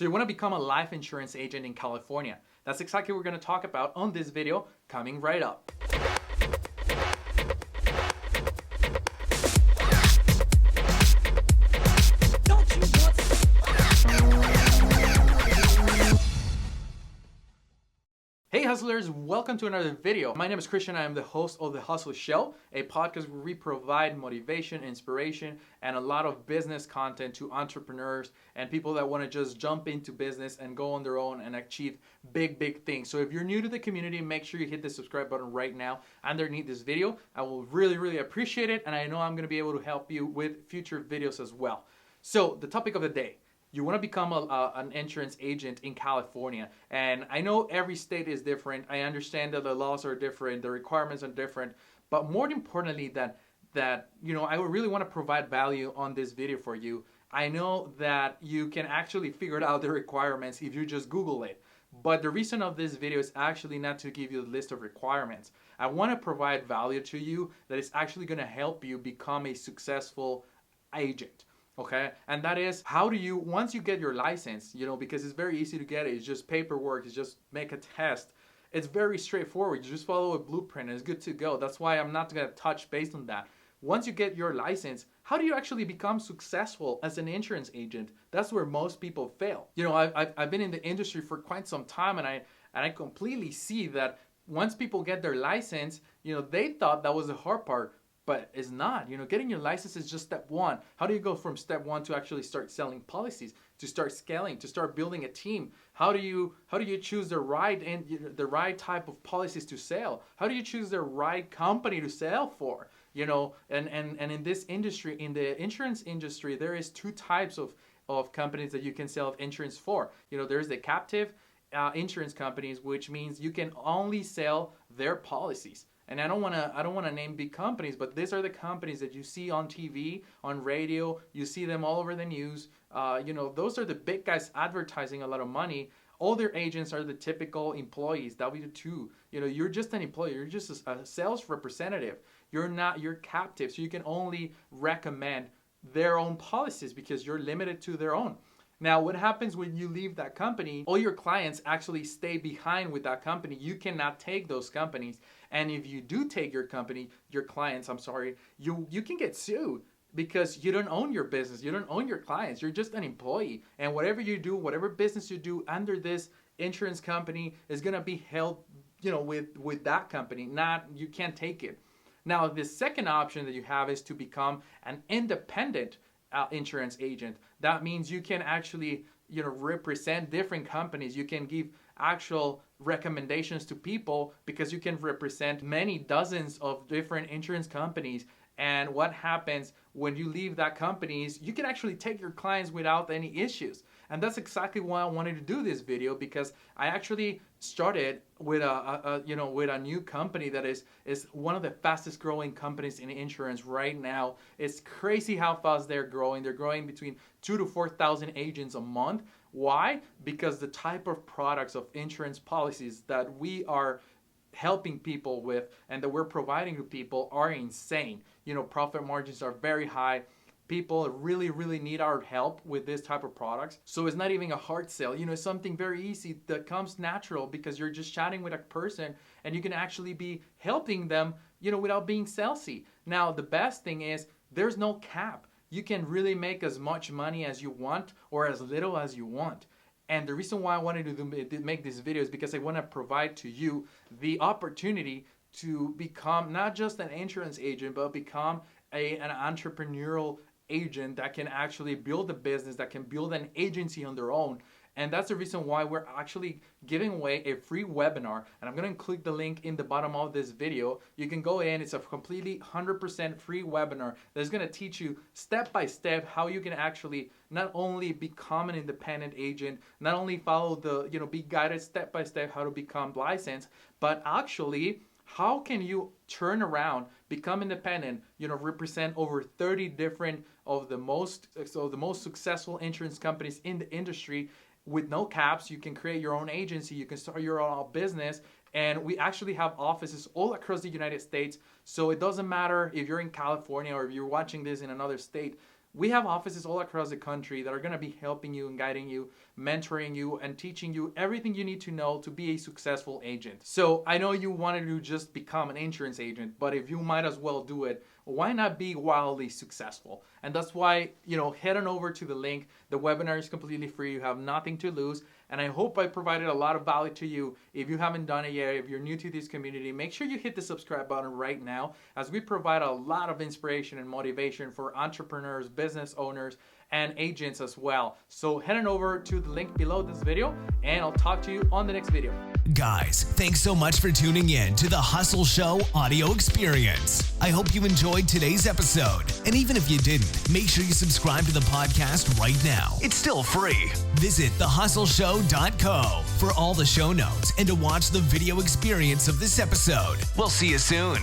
So you want to become a life insurance agent in California. That's exactly what we're going to talk about on this video coming right up. Hey hustlers, welcome to another video. My name is Christian. I am the host of The Hustle Show, a podcast where we provide motivation, inspiration, and a lot of business content to entrepreneurs and people that want to just jump into business and go on their own and achieve big things. So if you're new to the community, make sure you hit the subscribe button right now underneath this video. I will really appreciate it, and I know I'm going to be able to help you with future videos as well. So the topic of the day. You want to become an insurance agent in California. And I know every state is different. I understand that the laws are different, the requirements are different. But more importantly, that I would really want to provide value on this video for you. I know that you can actually figure out the requirements if you just Google it. But the reason of this video is actually not to give you a list of requirements. I want to provide value to you that is actually going to help you become a successful agent. Okay, and that is, how do you, once you get your license, because it's very easy to get it, it's just paperwork, it's just make a test. It's very straightforward. You just follow a blueprint and it's good to go. That's why I'm not going to touch based on that. Once you get your license, how do you actually become successful as an insurance agent? That's where most people fail. I've been in the industry for quite some time, and I completely see that once people get their license, they thought that was the hard part. But it's not. Getting your license is just step one. How do you go from step one to actually start selling policies, to start scaling, to start building a team? How do you choose the right type of policies to sell? How do you choose the right company to sell for? And in this industry, in the insurance industry, there is two types of companies that you can sell insurance for. There's the captive insurance companies, which means you can only sell their policies. And I don't want to name big companies, but these are the companies that you see on TV, on radio. You see them all over the news. Those are the big guys advertising a lot of money. All their agents are the typical employees, W-2. You're just an employee. You're just a sales representative. You're captive, so you can only recommend their own policies because you're limited to their own. Now, what happens when you leave that company? All your clients actually stay behind with that company. You cannot take those companies. And if you do take your clients, you can get sued because you don't own your business. You don't own your clients. You're just an employee. And whatever you do, whatever business you do under this insurance company is going to be held, with that company. You can't take it. Now, the second option that you have is to become an independent insurance agent. That means you can actually represent different companies. You can give actual recommendations to people because you can represent many dozens of different insurance companies. And what happens when you leave that company is you can actually take your clients without any issues. And that's exactly why I wanted to do this video, because I actually started with a new company that is one of the fastest growing companies in insurance right now. It's crazy how fast they're growing. They're growing between 2,000 to 4,000 agents a month. Why? Because the type of products of insurance policies that we are helping people with and that we're providing to people are insane. Profit margins are very high. People really need our help with this type of products. So it's not even a hard sell. It's something very easy that comes natural because you're just chatting with a person and you can actually be helping them, without being salesy. Now, the best thing is there's no cap. You can really make as much money as you want or as little as you want. And the reason why I wanted to make this video is because I want to provide to you the opportunity to become not just an insurance agent, but become an entrepreneurial agent that can actually build a business, that can build an agency on their own. And that's the reason why we're actually giving away a free webinar. And I'm going to include the link in the bottom of this video. You can go in. It's a completely 100% free webinar that's going to teach you step by step how you can actually not only become an independent agent, not only follow be guided step by step how to become licensed, but actually how can you turn around, become independent, represent over 30 different of the most successful insurance companies in the industry with no caps. You can create your own agency, you can start your own business, and we actually have offices all across the United States. So it doesn't matter if you're in California or if you're watching this in another state. We have offices all across the country that are going to be helping you and guiding you, mentoring you, and teaching you everything you need to know to be a successful agent. So I know you wanted to just become an insurance agent, but if you might as well do it, why not be wildly successful? And that's why, head on over to the link. The webinar is completely free. You have nothing to lose. And I hope I provided a lot of value to you. If you haven't done it yet, if you're new to this community, make sure you hit the subscribe button right now, as we provide a lot of inspiration and motivation for entrepreneurs, business owners, and agents as well. So head on over to the link below this video, and I'll talk to you on the next video. Guys, thanks so much for tuning in to the Hustle Show audio experience. I hope you enjoyed today's episode. And even if you didn't, make sure you subscribe to the podcast right now. It's still free. Visit thehustleshow.co for all the show notes and to watch the video experience of this episode. We'll see you soon.